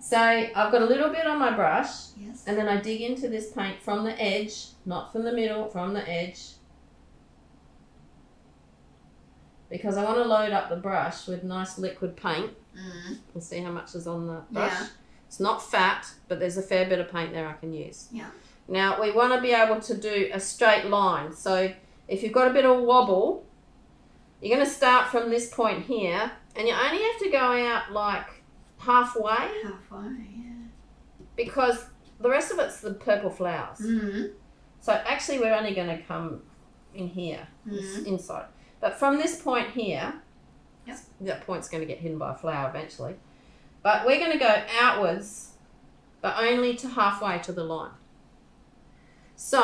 So I've got a little bit on my brush. Yes. And then I dig into this paint from the edge, not from the middle, from the edge. Because I want to load up the brush with nice liquid paint. And see how much is on the brush. Yeah. It's not fat, but there's a fair bit of paint there I can use. Yeah. Now we want to be able to do a straight line. So if you've got a bit of wobble, you're going to start from this point here, and you only have to go out like halfway. Halfway, yeah. Because the rest of it's the purple flowers. So actually we're only going to come in here, this inside. But from this point here, that point's going to get hidden by a flower eventually. But we're going to go outwards, but only to halfway to the line. So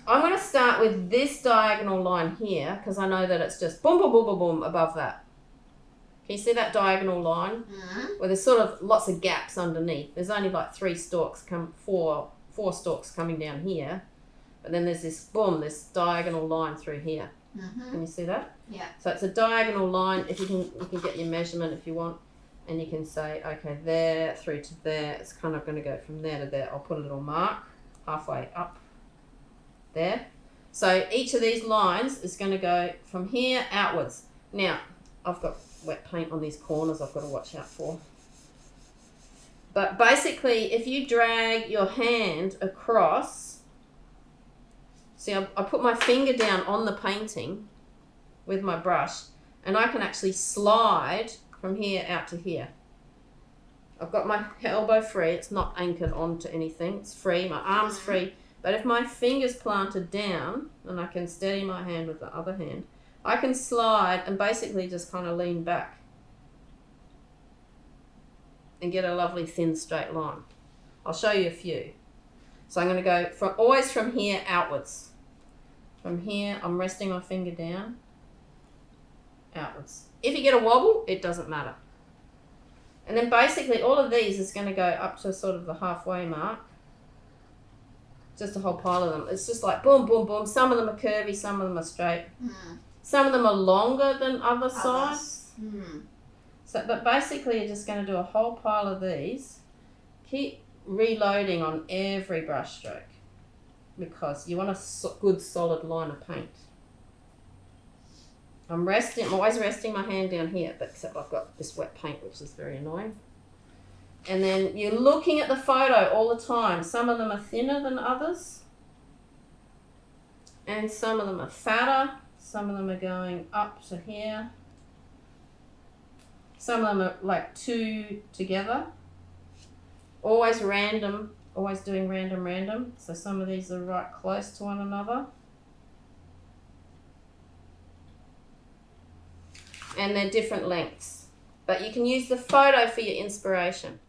I'm going to start with this diagonal line here, because I know that it's just boom, boom, boom, boom, boom above that. Can you see that diagonal line? Where there's sort of lots of gaps underneath. There's only like four stalks coming down here. But then there's this, boom, this diagonal line through here. Can you see that? Yeah. So it's a diagonal line. If you can get your measurement if you want. And you can say, okay, there through to there. It's kind of going to go from there to there. I'll put a little mark halfway up there. So each of these lines is going to go from here outwards. Now, I've got wet paint on these corners I've got to watch out for. But basically, if you drag your hand across, see, I put my finger down on the painting with my brush, and I can actually slide from here out to here. I've got my elbow free. It's not anchored onto anything. It's free. My arm's free. But if my finger's planted down, and I can steady my hand with the other hand, I can slide and basically just kind of lean back and get a lovely thin straight line. I'll show you a few. So I'm going to go always from here outwards. From here, I'm resting my finger down, outwards. If you get a wobble, it doesn't matter. And then basically all of these is going to go up to sort of the halfway mark. Just a whole pile of them. It's just like boom, boom, boom. Some of them are curvy, some of them are straight. Some of them are longer than other sides. So, but basically you're just going to do a whole pile of these. Keep reloading on every brush stroke because you want a good solid line of paint. I'm always resting my hand down here, but except I've got this wet paint, which is very annoying. And then you're looking at the photo all the time. Some of them are thinner than others. And some of them are fatter. Some of them are going up to here. Some of them are like two together. Always random, always doing random. So some of these are right close to one another. And they're different lengths. But you can use the photo for your inspiration.